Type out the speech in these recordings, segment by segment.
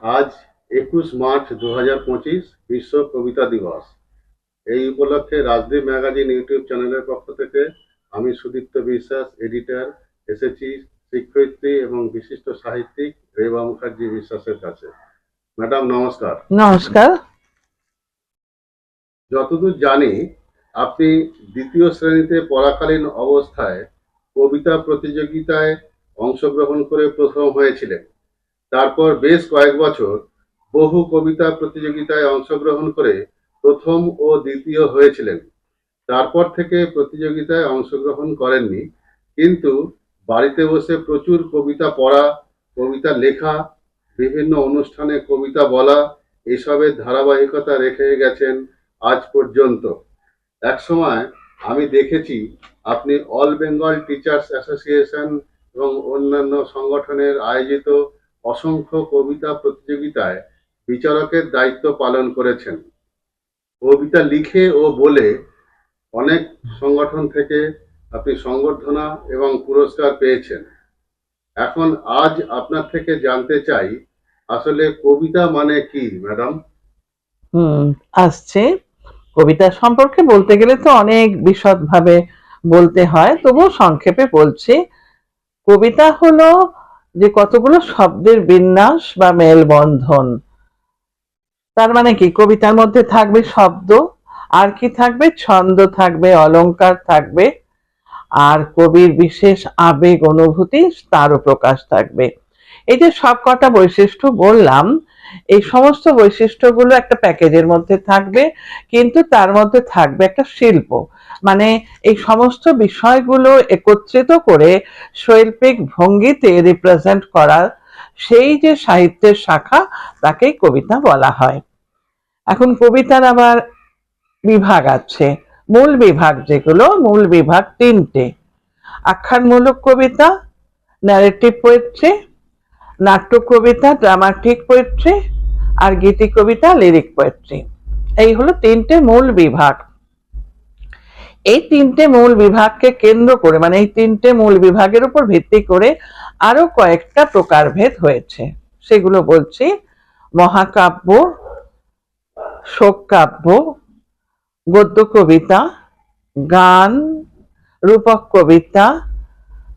আজ 21 মার্চ 2025 বিশ্ব কবিতা দিবস। এই উপলক্ষে রাজদীপ ম্যাগাজিন ইউটিউব চ্যানেলের পক্ষ থেকে আমি সুদীপ্ত বিশ্বাস, এডিটর, এসেছি শিক্ষয়িত্রী এবং বিশিষ্ট সাহিত্যিক রেবা মুখার্জি বিশ্বাসের কাছে। ম্যাডাম নমস্কার। নমস্কার। যতদূর জানি আপনি দ্বিতীয় শ্রেণীতে পড়াকালীন অবস্থায় কবিতা প্রতিযোগিতায় অংশগ্রহণ করে প্রথম হয়েছিলেন। তারপর বেশ কয়েক বছর বহু কবিতা প্রতিযোগিতায় অংশগ্রহণ করে প্রথম ও দ্বিতীয় হয়েছিলেন। তারপর থেকে প্রতিযোগিতায় অংশগ্রহণ করেননি, কিন্তু বাড়িতে বসে প্রচুর কবিতা পড়া, কবিতা লেখা, বিভিন্ন অনুষ্ঠানে কবিতা বলা, এসবের ধারাবাহিকতা রেখে গেছেন আজ পর্যন্ত। একসময় আমি দেখেছি আপনি অল বেঙ্গল টিচার্স অ্যাসোসিয়েশন এবং অন্যান্য সংগঠনের আয়োজিত অসংখ্য কবিতা প্রতিযোগিতায় বিচারকের দায়িত্ব পালন করেছেন। কবিতা লিখে ও বলে অনেক সংগঠন থেকে আপনি সংবর্ধনা এবং পুরস্কার পেয়েছেন। এখন আজ আপনার থেকে জানতে চাই, আসলে কবিতা মানে কি ম্যাডাম? আসছে। কবিতা সম্পর্কে বলতে গেলে তো অনেক বিশদভাবে বলতে হয়, তবুও সংক্ষেপে বলছি। কবিতা হলো যে কতগুলো শব্দের বিন্যাস বা মেলবন্ধন। তার মানে কি, কবিতার মধ্যে থাকবে শব্দ, আর কি থাকবে, ছন্দ থাকবে, অলংকার থাকবে, আর কবির বিশেষ আবেগ অনুভূতি তারও প্রকাশ থাকবে। এই যে সব কটা বৈশিষ্ট্য বললাম, এই সমস্ত বৈশিষ্ট্যগুলো একটা প্যাকেজের মধ্যে থাকবে, কিন্তু তার মধ্যে থাকবে একটা শিল্প। মানে এই সমস্ত বিষয়গুলো একত্রিত করে শৈল্পিক ভঙ্গিতে রিপ্রেজেন্ট করা, সেই যে সাহিত্যের শাখা, তাকেই কবিতা বলা হয়। এখন কবিতার আবার বিভাগ আছে। মূল বিভাগ যেগুলো, মূল বিভাগ তিনটে: আখ্যানমূলক কবিতা, ন্যারেটিভ পোয়েট্রি, নাট্য কবিতা ড্রামাটিক পোয়েট্রি, আর গীতি কবিতা লিরিক পোয়েট্রি। এই হলো তিনটে মূল বিভাগ। এই তিনটে মূল বিভাগকে কেন্দ্র করে, মানে এই তিনটে মূল বিভাগের উপর ভিত্তি করে আরো কয়েকটা প্রকারভেদ হয়েছে। সেগুলো বলছি: মহাকাব্য, শোক কাব্য, গদ্য কবিতা, গান, রূপক কবিতা,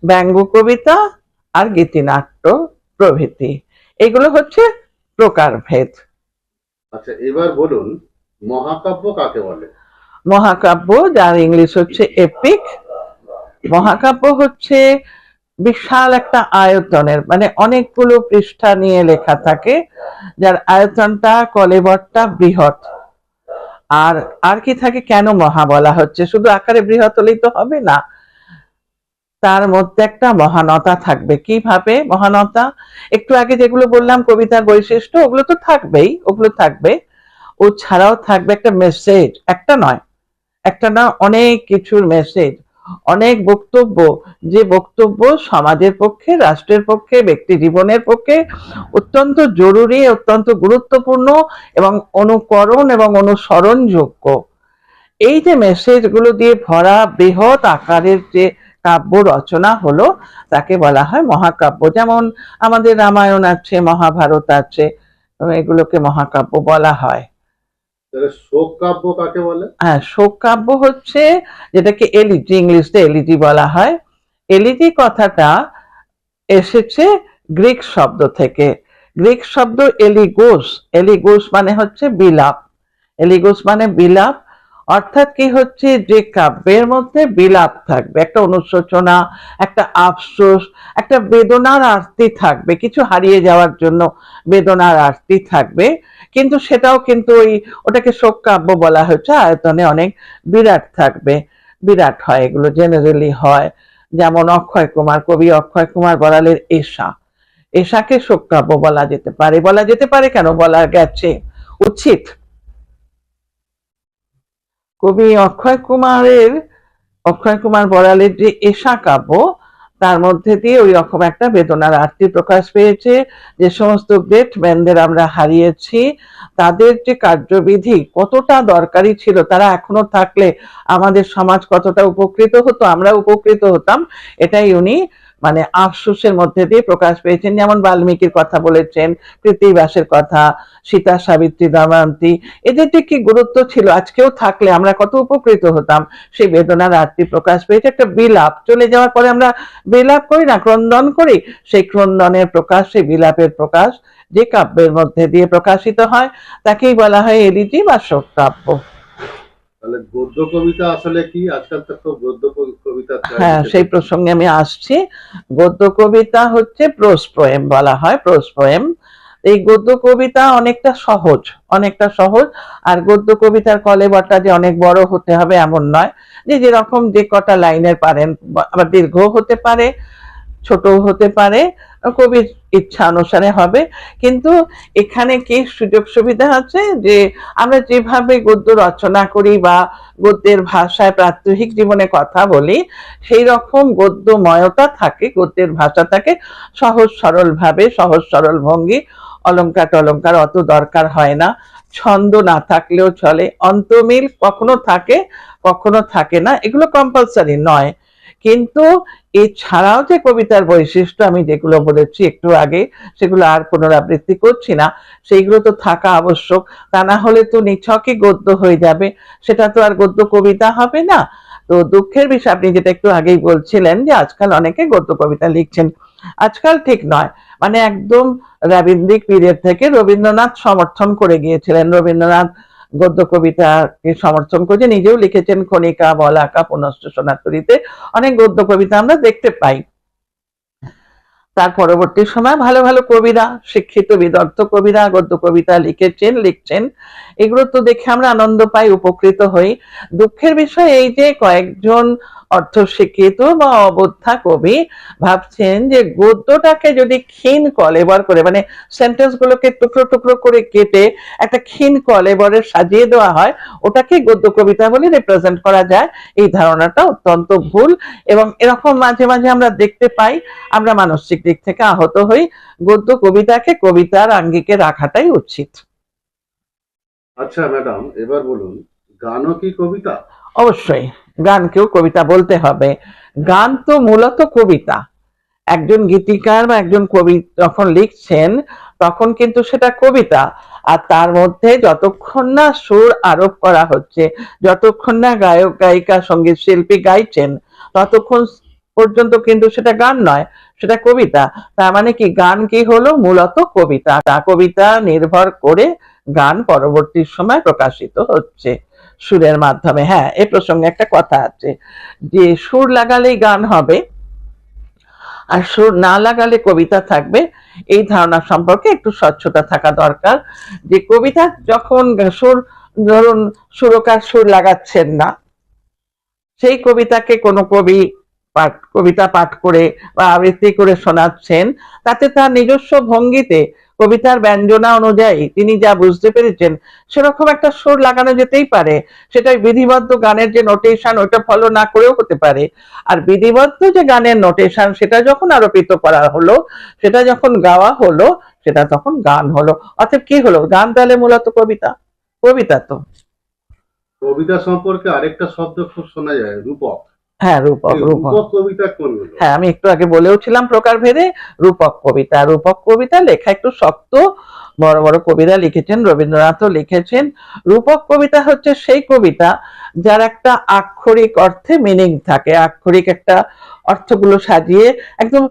ব্যঙ্গ কবিতা, আর গীতিনাট্য প্রভৃতি। এগুলো হচ্ছে প্রকারভেদ। আচ্ছা, এবার বলুন মহাকাব্য কাকে বলে? মহাকাব্য, যার ইংলিশ হচ্ছে এপিক, মহাকাব্য হচ্ছে বিশাল একটা আয়তনের, মানে অনেকগুলো পৃষ্ঠা নিয়ে লেখা থাকে, যার আয়তনটা কলেবরটা বৃহৎ। আর আর কি থাকে, কেন মহা বলা হচ্ছে, শুধু আকারে বৃহৎ হলেই তো হবে না, তার মধ্যে একটা মহানতা থাকবে। কিভাবে মহানতা? একটু আগে যেগুলো বললাম কবিতার বৈশিষ্ট্য, ওগুলো তো থাকবেই, ওগুলো থাকবে। ও ছাড়াও থাকবে একটা মেসেজ, একটা নয়, একটা না, অনেক কিছুর মেসেজ, অনেক বক্তব্য, যে বক্তব্য সমাজের পক্ষে, রাষ্ট্রের পক্ষে, ব্যক্তি জীবনের পক্ষে অত্যন্ত জরুরি, অত্যন্ত গুরুত্বপূর্ণ এবং অনুকরণ এবং অনুসরণযোগ্য। এই যে মেসেজগুলো দিয়ে ভরা বৃহৎ আকারের যে কাব্য রচনা হলো, তাকে বলা হয় মহাকাব্য। যেমন আমাদের রামায়ণ আছে, মহাভারত আছে, এগুলোকে মহাকাব্য বলা হয়। তাহলে শোক কাব্য কাকে বলে? হ্যাঁ, শোক কাব্য হচ্ছে যেটাকে এলিজি, ইংলিশে এলিজি বলা হয়। এলিজি কথাটা এসেছে গ্রিক শব্দ থেকে। গ্রিক শব্দ এলিগোস, এলিগোস মানে হচ্ছে বিলাপ, এলিগোস মানে বিলাপ। অর্থাৎ কি হচ্ছে, যে কাব্যের মধ্যে বিলাপ থাকবে, একটা অনুশোচনা, একটা আফসোস, একটা বেদনার আরতি থাকবে, কিছু হারিয়ে যাওয়ার জন্য বেদনার আরতি থাকবে, কিন্তু সেটাও কিন্তু ওটাকে শোক কাব্য বলা হচ্ছে। আয়তনে অনেক বিরাট থাকবে, বিরাট হয়, এগুলো জেনারেলি হয়। যেমন অক্ষয় কুমার, কবি অক্ষয় কুমার বড়ালের এশা, এশাকে শোক কাব্য বলা যেতে পারে। বলা যেতে পারে কেন, বলা গেছে, উচিত। কবি অক্ষয় কুমার বড়ালের যে এশা কাব্য, তার মধ্যে দিয়ে ওই রকম একটা বেদনার আরতি প্রকাশ পেয়েছে। যে সমস্ত গ্রেট ম্যানদের আমরা হারিয়েছি, তাদের যে কার্যবিধি কতটা দরকারি ছিল, তারা এখনো থাকলে আমাদের সমাজ কতটা উপকৃত হতো, আমরা উপকৃত হতাম, এটাই উনি মানে আফসোসের মধ্যে দিয়ে প্রকাশ পেয়েছেন। যেমন বাল্মীকির কথা বলেছেন, কৃত্তিবাসের কথা, সীতা সাবিত্রী দময়ন্তী, এদের যে কি গুরুত্ব ছিল, আজকেও থাকলে আমরা কত উপকৃত হতাম, সেই বেদনার আরতি প্রকাশ পেয়েছে। একটা বিলাপ, চলে যাওয়ার পরে আমরা বিলাপ করি না, ক্রন্দন করি, সেই ক্রন্দনের প্রকাশ, সেই বিলাপের প্রকাশ যে কাব্যের মধ্যে দিয়ে প্রকাশিত হয় তাকেই বলা হয় এলিজি বা শোক কাব্য। তাহলে গদ্য কবিতা আসলে কি? আজকাল তো খুব গদ্য কবিতা হ্যাঁ, সেই প্রসঙ্গে আমি আসছি। গদ্য কবিতা হচ্ছে প্রোজ পোয়েম বলা হয়, প্রোজ পোয়েম। এই গদ্য কবিতা অনেকটা সহজ, অনেকটা সহজ। আর গদ্য কবিতার কলেবরটা যে অনেক বড় হতে হবে এমন নয়, যে যেরকম যে কটা লাইনের পারেন, আবার দীর্ঘ হতে পারে, ছোট হতে পারে, কবির ইচ্ছা অনুসারে হবে। কিন্তু এখানে কি সুযোগ সুবিধা আছে যে আমরা যেভাবে গদ্য রচনা করি বা গদ্যের ভাষায় প্রাত্যহিক জীবনে কথা বলি, সেই রকম গদ্যময়তা থাকে, গদ্যের ভাষা থাকে, সহজ সরল ভাবে, সহজ সরল ভঙ্গি, অলংকার টলংকার অত দরকার হয় না, ছন্দ না থাকলেও চলে, অন্তমিল কখনো থাকে কখনো থাকে না, এগুলো কম্পালসারি নয়। কিন্তু এছাড়াও যে কবিতার বৈশিষ্ট্য আমি যেগুলো বলেছি একটু আগে, সেগুলো আর পুনরাবৃত্তি করছি না, সেইগুলো তো থাকা আবশ্যক। তা না হলে তো নিছকই গদ্য হয়ে যাবে, সেটা তো আর গদ্য কবিতা হবে না। তো দুঃখের বিষয়, আপনি যেটা একটু আগেই বলছিলেন যে আজকাল অনেকে গদ্য কবিতা লিখছেন, আজকাল ঠিক নয়, মানে একদম রাবীন্দ্রিক পিরিয়ড থেকে রবীন্দ্রনাথ সমর্থন করে গিয়েছিলেন। রবীন্দ্রনাথ গদ্য কবিতাকে সমর্থন করে নিজেও লিখেছেন, খনিকা, বলাকা, পুনশ্চ সোনাতরীতে অনেক গদ্য কবিতা আমরা দেখতে পাই। তার পরবর্তী সময় ভালো ভালো কবিরা, শিক্ষিত বিদগ্ধ কবিরা গদ্য কবিতা লিখেছেন, লিখছেন, এগুলো তো দেখে আমরা আনন্দ পাই, উপকৃত হই। দুঃখের বিষয় এই যে কয়েকজন অর্থশিক্ষিত বা অবোধ্যা কবি ভাবছেন যে গদ্যটাকে যদি ক্ষীণ কলেবর করে, মানে সেন্টেন্স গুলোকে টুকরো টুকরো করে কেটে একটা ক্ষীণ কলেবরে সাজিয়ে দেওয়া হয়, ওটাকে গদ্য কবিতা বলে রিপ্রেজেন্ট করা যায়। এই ধারণাটা অত্যন্ত ভুল, এবং এরকম মাঝে মাঝে আমরা দেখতে পাই, আমরা মানসিক দিক থেকে আহত হই। গদ্য কবিতাকে কবিতার আঙ্গিকে রাখাটাই উচিত। আচ্ছা ম্যাডাম, এবার বলুন, গানও কি কবিতা? অবশ্যই গানকেও কবিতা বলতে হবে। গান তো মূলত কবিতা। একজন গীতিকার বা একজন কবি যখন লিখছেন তখন কিন্তু সেটা কবিতা। আর তার মধ্যে যতক্ষণ না সুর আরোপ করা হচ্ছে, যতক্ষণ না গায়ক গায়িকা সঙ্গীত শিল্পী গাইছেন, ততক্ষণ পর্যন্ত কিন্তু সেটা গান নয়, সেটা কবিতা। তার মানে কি, গান কি হলো? মূলত কবিতা। কবিতা নির্ভর করে গান পরবর্তী সময় প্রকাশিত হচ্ছে সুরের মাধ্যমে। হ্যাঁ, এ প্রসঙ্গে একটা কথা আছে যে সুর লাগালেই গান হবে আর সুর না লাগালে কবিতা থাকবে, এই ধারণা সম্পর্কে একটু স্বচ্ছতা থাকা দরকার। যে কবিতা যখন সুর, ধরুন সুরকার সুর লাগাচ্ছেন না, সেই কবিতাকে কোনো কবি কবিতা পাঠ করে বা আবৃত্তি করে শোনাচ্ছেন, তাতে তার নিজস্ব ভঙ্গিতে কবিতার ব্যঞ্জনা অনুযায়ী তিনি যা বুঝতে পেরেছেন সেরকম একটা সুর লাগানো যেতেই পারে। সেটা বিধিবদ্ধ গানের যে নোটেশন ওইটা ফলো না করেও হতে পারে। আর বিধিবদ্ধ যে গানের নোটেশন সেটা যখন আরোপিত করা হলো, সেটা যখন গাওয়া হলো, সেটা তখন গান হলো। অর্থাৎ কি হলো? গান তাহলে মূলত কবিতা, কবিতা তো। কবিতা সম্পর্কে আরেকটা শব্দ খুব শোনা যায়, রূপক। হ্যাঁ, রূপক। এই রূপক, রূপক কবিতা কোনগুলো? হ্যাঁ আমি একটু আগে বলেওছিলাম প্রকারভেদে। রূপক কবিতা, রূপক কবিতা লেখা একটু শক্ত, বড় বড় কবিরা লিখেছেন, রবীন্দ্রনাথও লিখেছেন। রূপক কবিতা হচ্ছে সেই কবিতা যার একটা আক্ষরিক অর্থে মিনিং থাকে, আক্ষরিক একটা অর্থগুলো সাজিয়ে একদম,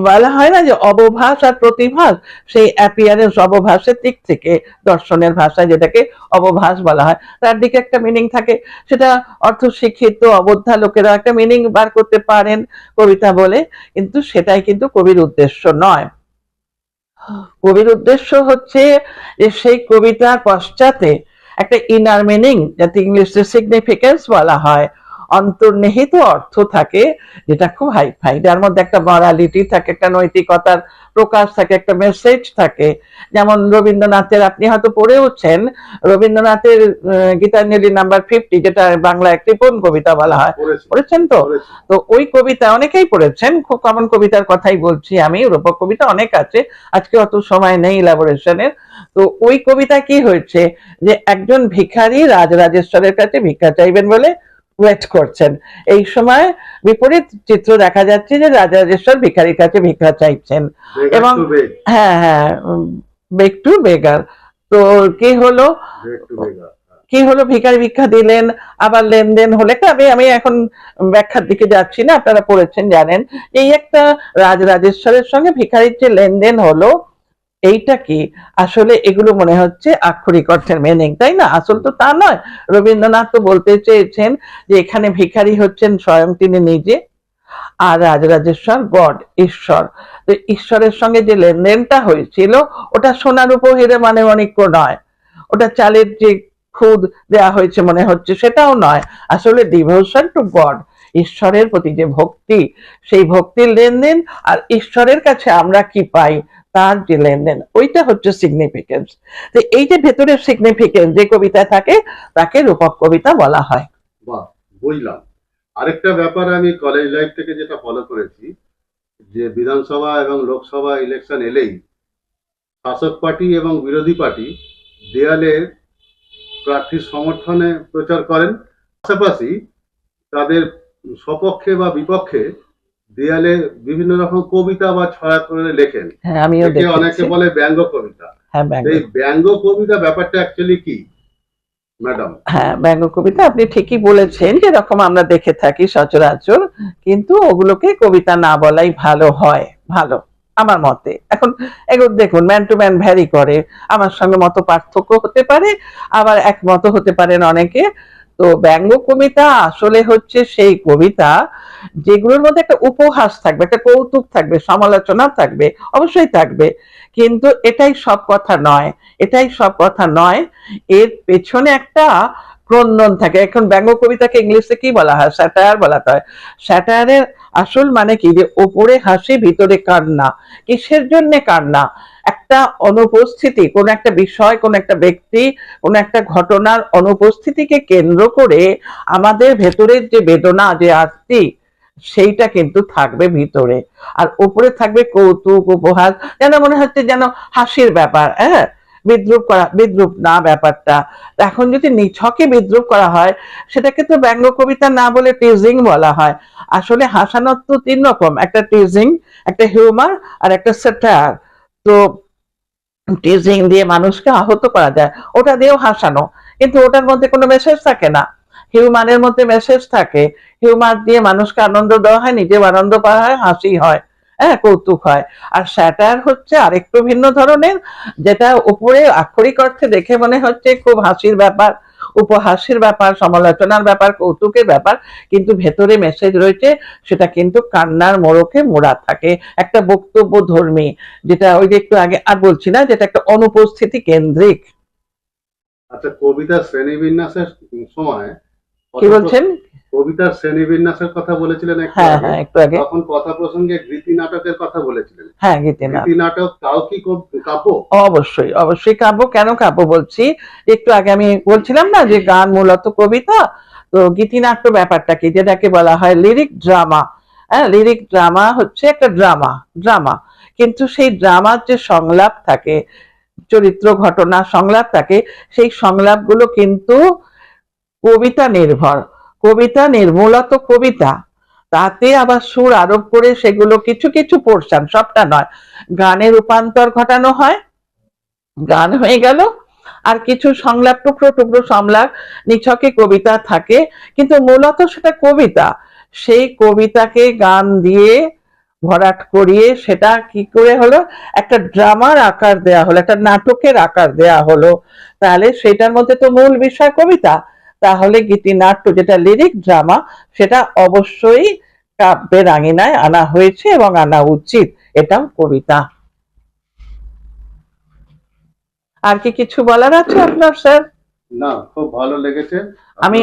বলা হয় না যে অবভাস আর প্রতিভাস, সেই অ্যাপিয়ারেন্স অবভাসের দিক থেকে, দর্শনের ভাষায় যেটাকে অবভাস বলা হয়, তার দিকে একটা মিনিং থাকে। সেটা অর্থ শিক্ষিত অবোধ্যা লোকেরা একটা মিনিং বার করতে পারেন কবিতা বলে, কিন্তু সেটাই কিন্তু কবির উদ্দেশ্য নয়। কবির উদ্দেশ্য হচ্ছে যে সেই কবিতার পশ্চাতে একটা ইনার মিনিং, যাতে ইংলিশে সিগনিফিকেন্স বলা হয়, অন্তর্নিহিত অর্থ থাকে, যেটা খুব হাইফাই, যার মধ্যে একটা মরালিটি থাকে, একটা নৈতিকতার প্রকাশ থাকে, একটা মেসেজ থাকে। যেমন রবীন্দ্রনাথের, আপনি হয়তো পড়েওছেন, রবীন্দ্রনাথের গীতাঞ্জলি নাম্বার 50, যেটা বাংলায় কৃপণ কবিতা বলা হয়, পড়েছেন তো? তো ওই কবিতা অনেকেই পড়েছেন, খুব কমন কবিতার কথাই বলছি আমি। রূপক কবিতা অনেক আছে, আজকে অত সময় নেই ইলাবোরেশনের। তো ওই কবিতা কি হয়েছে, যে একজন ভিখারি রাজরাজেশ্বরের কাছে ভিক্ষা চাইবেন বলে ওয়েট করছেন। এই সময় বিপরীত চিত্র দেখা যাচ্ছে যে রাজরাজেশ্বর ভিখারির কাছে ভিক্ষা চাইছেন এবং হ্যাঁ হ্যাঁ, বেগ টু বেগার। তো কি হলো, ভিখারি ভিক্ষা দিলেন, আবার লেনদেন হলে আমি এখন ব্যাখ্যার দিকে যাচ্ছি না, আপনারা পড়েছেন জানেন। এই একটা রাজরাজেশ্বরের সঙ্গে ভিখারির যে লেনদেন হলো, এইটা কি আসলে এগুলো মনে হচ্ছে আক্ষরিক অর্থের মিনিং, তাই না? আসল তো তা নয়। রবীন্দ্রনাথ তো বলতে চেয়েছেন যে এখানে ভিখারি হচ্ছেন স্বয়ং তিনি নিজে, আর রাজরাজেশ্বর গড, ঈশ্বর। তো ঈশ্বরের সঙ্গে যে লেনদেনটা হয়েছিল ওটা সোনার উপর হিরে মানে অনেক নয়, ওটা চালের যে খুদ দেয়া হয়েছে মনে হচ্ছে সেটাও নয়, আসলে ডিভোশন টু গড, ঈশ্বরের প্রতি যে ভক্তি, সেই ভক্তির লেনদেন। আর ঈশ্বরের কাছে আমরা কি পাই তার যে লেনদেন, ওইটা হচ্ছে সিগনিফিকেন্স। তো এই যে ভেতরের সিগনিফিকেন্স যে কবিতায় থাকে তাকে রূপক কবিতা বলা হয়। বাহ, বুঝলাম। আরেকটা ব্যাপার আমি কলেজ লাইফ থেকে যেটা ফলো করেছি, যে বিধানসভা এবং লোকসভা ইলেকশন এলেই শাসক পার্টি এবং বিরোধী পার্টি দেয়ালে প্রার্থীর সমর্থনে প্রচার করেন, পাশাপাশি তাদের সপক্ষে বা বিপক্ষে দেয়ালে বিভিন্ন রকম কবিতা বা ছড়া করে লেখেন। হ্যাঁ, আমিও দেখেছি। অনেকে বলে ব্যঙ্গ কবিতা। হ্যাঁ, এই ব্যঙ্গ কবিতা ব্যাপারটা অ্যাকচুয়ালি কি ম্যাডাম? হ্যাঁ, ব্যঙ্গ কবিতা আপনি ঠিকই বলেছেন, যেরকম আমরা দেখে থাকি সচরাচর, কিন্তু ওগুলোকে কবিতা না বলাই ভালো হয়, ভালো আমার মতে। এখন এগুলো দেখুন, ম্যান টু ম্যান ভ্যারি করে, আমার সঙ্গে মত পার্থক্য হতে পারে, আবার একমত হতে পারেন অনেকে। তো ব্যঙ্গ কবিতা আসলে হচ্ছে সেই কবিতা যেগুলোর মধ্যে একটা উপহাস থাকবে, একটা কৌতুক থাকবে, সমালোচনা থাকবে, অবশ্যই থাকবে, কিন্তু এটাই সব কথা নয়, এটাই সব কথা নয়, এর পেছনে একটা ক্রন্দন থাকে। এখন ব্যঙ্গ কবিতাকে ইংলিশে কি বলা হয়? স্যাটায়ার বলা হয়। স্যাটায়ারের আসল মানে কি, যে ওপরে হাসি ভিতরে কান্না। কিসের জন্য কান্না? একটা অনুপস্থিতি, কোন একটা বিষয়, কোন একটা ব্যক্তি, কোন একটা ঘটনার অনুপস্থিতিকে কেন্দ্র করে আমাদের ভেতরের যে বেদনা, যে আত্মি, সেইটা কিন্তু থাকবে ভিতরে, আর উপরে থাকবে কৌতুক উপহাস, যেন মনে হচ্ছে যেন হাসির ব্যাপার। হ্যাঁ, বিদ্রুপ করা, বিদ্রুপ না ব্যাপারটা। এখন যদি নিছকে বিদ্রুপ করা হয় সেটাকে তো ব্যঙ্গ কবিতা না বলে টিজিং বলা হয়। আসলে হাসানোর তো তিন রকম, একটা টিজিং, একটা হিউমার, আর একটা স্যাটায়ার। তো টিজিং দিয়ে মানুষকে আহত করা যায়, ওটা দিয়েও হাসানো, কিন্তু ওটার মধ্যে কোনো মেসেজ থাকে না। হিউমানের মধ্যে মেসেজ থাকে, হিউমার দিয়ে মানুষকে আনন্দ দেওয়া হয়, নিজেও আনন্দ পাওয়া হয়, হাসি হয়, হ্যাঁ, কৌতুক হয়। আর স্যাটায়ার হচ্ছে আরেকটু ভিন্ন ধরনের, যেটা উপরে আক্ষরিক অর্থে দেখে মনে হচ্ছে খুব হাসির ব্যাপার, উপহাসের ব্যাপার, সমালোচনার ব্যাপার, কৌতুকের ব্যাপার, কিন্তু ভেতরে মেসেজ রয়েছে, সেটা কিন্তু কান্নার মোড়কে মোড়া থাকে, একটা বক্তব্য ধর্মী, যেটা ওই যে একটু আগে আর বলছি না, যেটা একটা অনুপস্থিতি কেন্দ্রিক। আচ্ছা, কবিতার শ্রেণীবিন্যাসের সময় কি বলছেন? কবিতার শ্রেণীবিন্যাসের কথা বলেছিলেন একটু হ্যাঁ আগে। হ্যাঁ, একটু আগে তখন কথা প্রসঙ্গে গীতি নাটকের কথা বলেছিলেন। হ্যাঁ, গীতিনাথ। গীতি নাটক তাও কি কাব্য? অবশ্যই অবশ্যই কাব্য। কেন কাব্য বলছি, একটু আগে আমি বলছিলাম না যে গান মূলত কবিতা। তো গীতিনাট্য ব্যাপারটা কি, যেটাকে বলা হয় লিরিক ড্রামা। হ্যাঁ, লিরিক ড্রামা হচ্ছে একটা ড্রামা, ড্রামা, কিন্তু সেই ড্রামার যে সংলাপ থাকে, চরিত্র ঘটনা সংলাপ থাকে, সেই সংলাপগুলো কিন্তু কবিতা নির্ভর, কবিতা নির্মূলত কবিতা, তাতে আবার সুর আরোপ করে সেগুলো কিছু কিছু পোর্শন, সবটা নয়, গানে রূপান্তর ঘটানো হয়, গান হয়ে গেল। আর কিছু সংলাপ, টুকরো টুকরো সংলাপ নিছকে কবিতা থাকে, কিন্তু মূলত সেটা কবিতা। সেই কবিতাকে গান দিয়ে ভরাট করিয়ে সেটা কি করে হলো, একটা ড্রামার আকার দেয়া হলো, একটা নাটকের আকার দেয়া হলো। তাহলে সেটার মধ্যে তো মূল বিষয় কবিতা, তাহলে গীতিনাট্য যেটা লিরিক ড্রামা, সেটা অবশ্যই কাব্যের আঙিনায় আনা হয়েছে এবং আনা উচিত, এটাও কবিতা। আর কি কিছু বলার আছে আপনার স্যার? না, খুব ভালো লেগেছে। আমি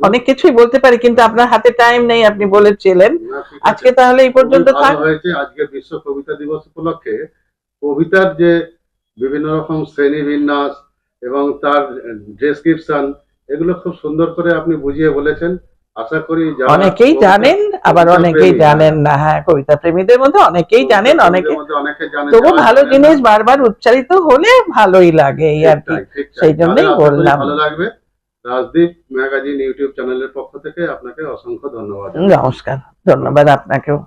অনেক কিছুই বলতে পারি, কিন্তু আপনার হাতে টাইম নেই, আপনি বলেছিলেন। আজকে তাহলে এই পর্যন্ত থাক। হয়েছে। আজকে বিশ্ব কবিতা দিবস উপলক্ষে কবিতার যে বিভিন্ন রকম শ্রেণীবিন্যাস এবং তার ডেসক্রিপশন, এগুলো খুব সুন্দর করে আপনি বুঝিয়ে বলেছেন। আশা করি অনেকেই জানেন, আবার অনেকেই জানেন না। হ্যাঁ, কবিতা প্রেমীদের মধ্যে অনেকেই জানেন, অনেকে, তবু ভালো জিনিস বারবার উচ্চারিত হলে ভালোই লাগে, এই আর কি, সেই জন্যই বললাম। ভালো লাগবে। রাজদীপ ম্যাগাজিন ইউটিউব চ্যানেলের পক্ষ থেকে আপনাকে অসংখ্য ধন্যবাদ। নমস্কার, ধন্যবাদ আপনাকেও।